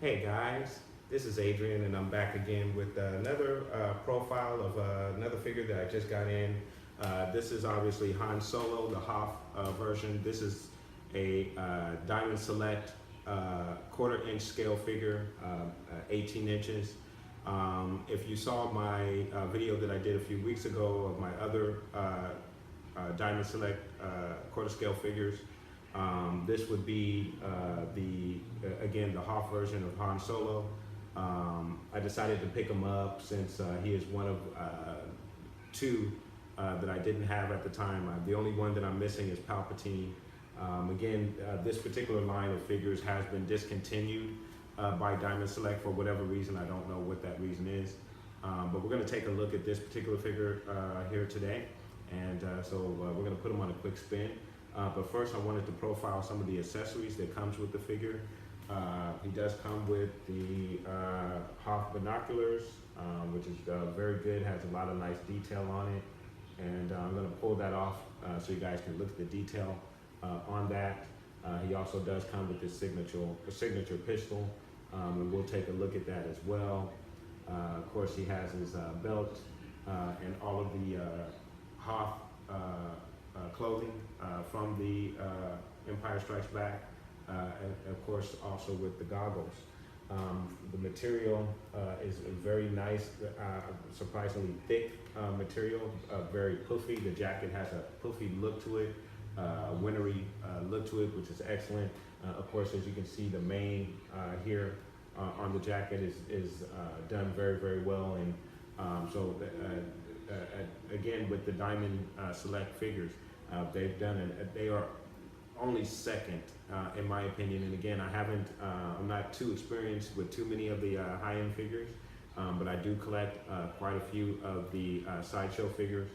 Hey guys, this is Adrian and I'm back again with another profile of another figure that I just got in. This is obviously Han Solo, the Hoth version. This is a Diamond Select quarter-inch scale figure, 18 inches. If you saw my video that I did a few weeks ago of my other Diamond Select quarter scale figures, this would be again the Hoth version of Han Solo. I decided to pick him up since he is one of two that I didn't have at the time. The only one that I'm missing is Palpatine. This particular line of figures has been discontinued by Diamond Select for whatever reason. I don't know what that reason is, but we're going to take a look at this particular figure here today, and we're going to put him on a quick spin. But first I wanted to profile some of the accessories that comes with the figure. He does come with the Hoth binoculars, which is very good, has a lot of nice detail on it. And I'm going to pull that off so you guys can look at the detail on that. He also does come with this signature pistol, and we'll take a look at that as well. Of course, he has his belt and all of the Hoth clothing from the Empire Strikes Back, and of course also with the goggles. The material is a very nice, surprisingly thick material, very puffy. The jacket has a puffy look to it, a wintry look to it, which is excellent. Of course, as you can see, the mane here on the jacket is done very, very well. And again, with the Diamond Select figures, they've done it. They are only second, in my opinion. And again, I'm not too experienced with too many of the high-end figures, but I do collect quite a few of the Sideshow figures.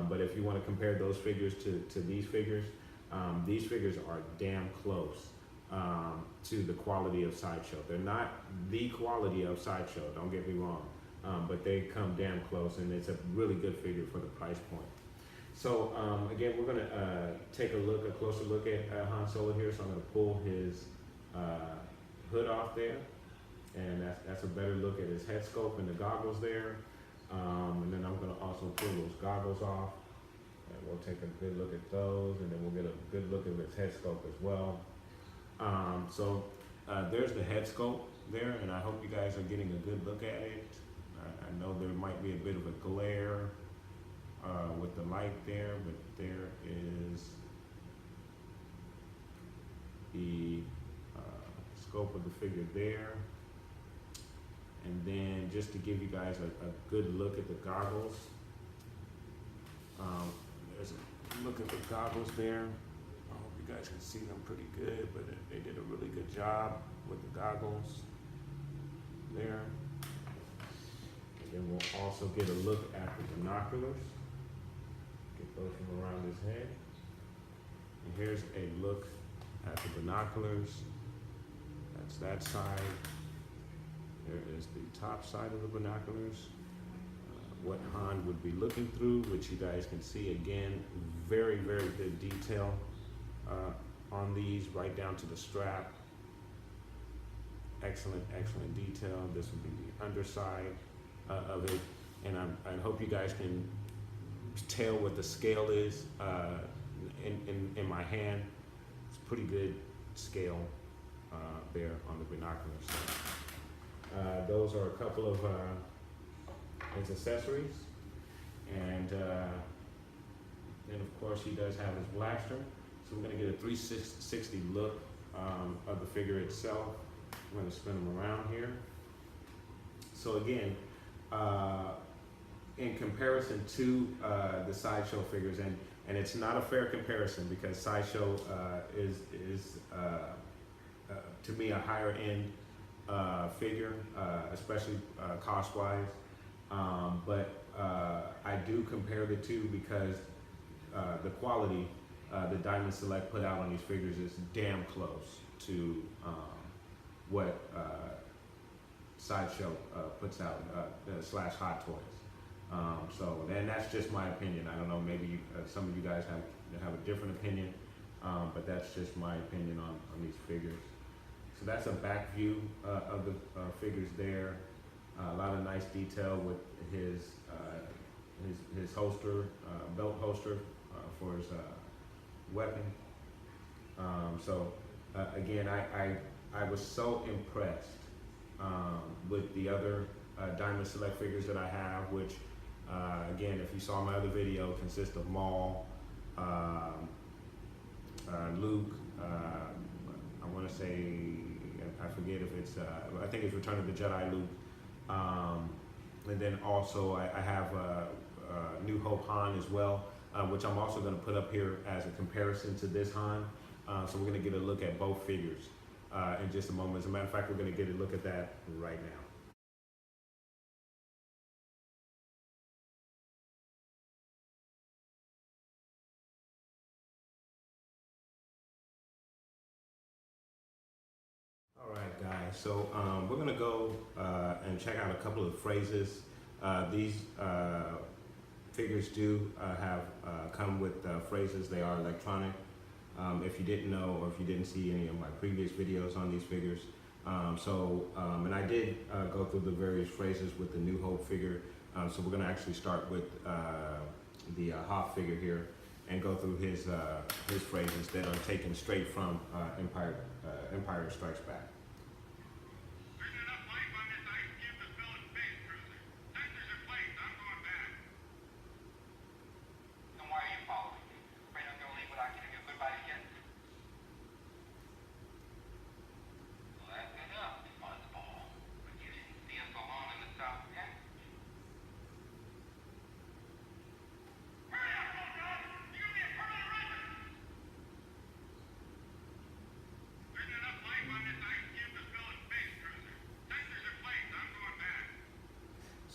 But if you want to compare those figures to these figures are damn close to the quality of Sideshow. They're not the quality of Sideshow, don't get me wrong, but they come damn close, and it's a really good figure for the price point. So again, we're going to take a closer look at Han Solo here. So I'm going to pull his hood off there, and that's a better look at his head scope and the goggles there. And then I'm going to also pull those goggles off, and we'll take a good look at those, and then we'll get a good look at his head scope as well. There's the head scope there, and I hope you guys are getting a good look at it. I know there might be a bit of a glare with the light there, but there is the scope of the figure there. And then just to give you guys a good look at the goggles, there's a look at the goggles there. I hope you guys can see them pretty good, but they did a really good job with the goggles there. And then we'll also get a look at the binoculars. Get those from around his head. And here's a look at the binoculars. That's that side. There is the top side of the binoculars. What Han would be looking through, which you guys can see again, very, very good detail on these, right down to the strap. Excellent, excellent detail. This would be the underside of it. And I hope you guys can tell what the scale is in my hand. It's pretty good scale there on the binoculars. Those are a couple of his accessories, and then of course he does have his blaster. So we're going to get a 360 look of the figure itself. I'm going to spin him around here. So again, in comparison to the Sideshow figures, and it's not a fair comparison because Sideshow is to me a higher end figure, especially cost-wise, but I do compare the two because the quality the Diamond Select put out on these figures is damn close to what Sideshow puts out slash Hot Toys. And that's just my opinion. I don't know, maybe some of you guys have a different opinion, but that's just my opinion on these figures. So that's a back view of the figures there. A lot of nice detail with his holster, belt holster for his weapon. Again, I was so impressed with the other Diamond Select figures that I have, which again, if you saw my other video, consist of Maul, Luke, I want to say, I forget if it's, I think it's Return of the Jedi Luke, and then also I have New Hope Han as well, which I'm also going to put up here as a comparison to this Han. So we're going to get a look at both figures in just a moment. As a matter of fact, we're going to get a look at that right now. All right, guys, so we're going to go and check out a couple of phrases. These figures do have come with phrases. They are electronic. If you didn't know, or if you didn't see any of my previous videos on these figures. And I did go through the various phrases with the New Hope figure. So we're going to actually start with the Hoth figure here and go through his phrases that are taken straight from Empire Strikes Back.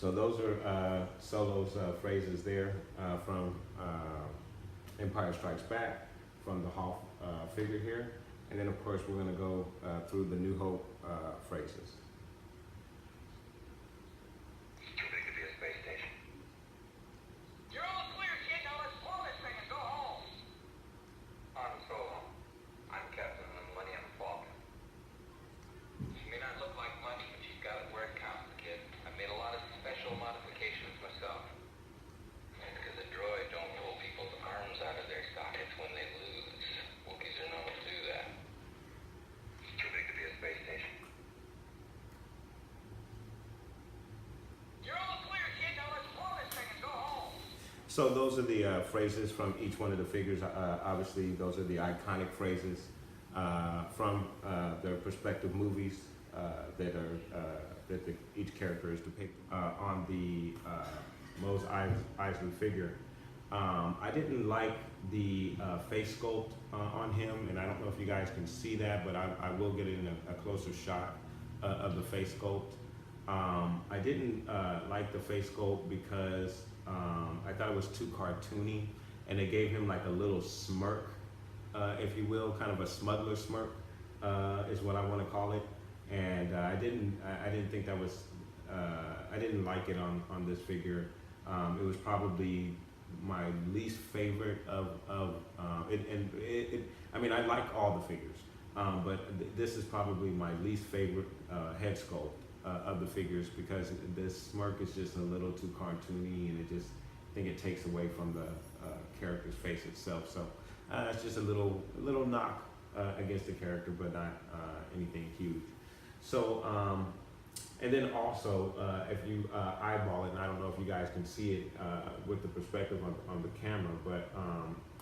So those are Solo's phrases there from Empire Strikes Back, from the Hoth figure here. And then of course we're going to go through the New Hope phrases. Too big to be a space station. You're all clear, kid. Now let's blow this thing and go home. Han Solo. I'm Captain of the Millennium Falcon. She may not look like much, but she's got it where it counts, kid. I made a lot of special modifications myself. That's because a droid don't pull people's arms out of their sockets when they lose. Wookiees are known to do that. Too big to be a space station. You're all clear, kid. Now let's blow this thing and go home. So those are the phrases from each one of the figures. Obviously, those are the iconic phrases from their respective movies that each character is depicted on the Mos Eisley figure. I didn't like the face sculpt on him, and I don't know if you guys can see that, but I will get in a closer shot of the face sculpt. I didn't like the face sculpt because I thought it was too cartoony, and it gave him like a little smirk, if you will, kind of a smuggler smirk is what I want to call it. And I didn't think that was, I didn't like it on this figure. It was probably my least favorite of I mean, I like all the figures, but this is probably my least favorite head sculpt of the figures, because this smirk is just a little too cartoony, and I think it takes away from the character's face itself. So it's just a little knock against the character, but not anything huge. So, and then also, if you eyeball it, and I don't know if you guys can see it with the perspective on the camera, but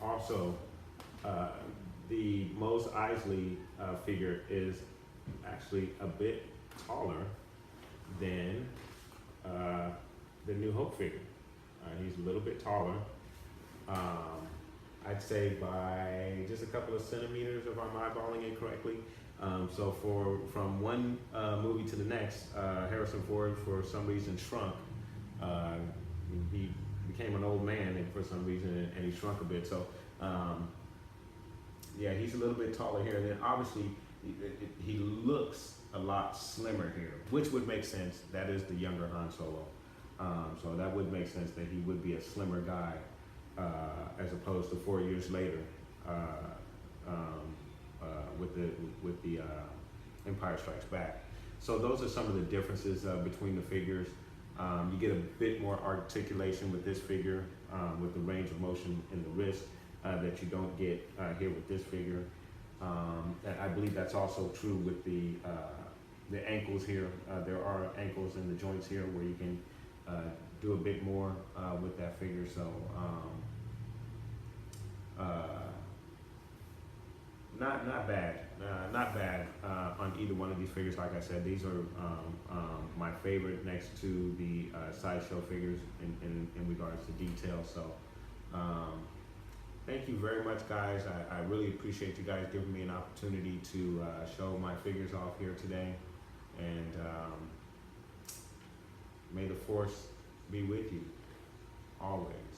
also the Mos Eisley figure is actually a bit taller than the New Hope figure. He's a little bit taller. I'd say by just a couple of centimeters if I'm eyeballing it correctly. So from one movie to the next, Harrison Ford for some reason shrunk. He became an old man, and for some reason, and he shrunk a bit. So yeah, he's a little bit taller here. And then obviously he looks a lot slimmer here, which would make sense. That is the younger Han Solo. So that would make sense that he would be a slimmer guy as opposed to 4 years later with the Empire Strikes Back. So those are some of the differences between the figures. You get a bit more articulation with this figure, with the range of motion in the wrist that you don't get here with this figure. And I believe that's also true with the ankles here. There are ankles in the joints here where you can do a bit more with that figure. So not bad, not bad on either one of these figures. Like I said, these are my favorite next to the sideshow figures in regards to detail. So thank you very much, guys. I really appreciate you guys giving me an opportunity to show my figures off here today. And may the force be with you always.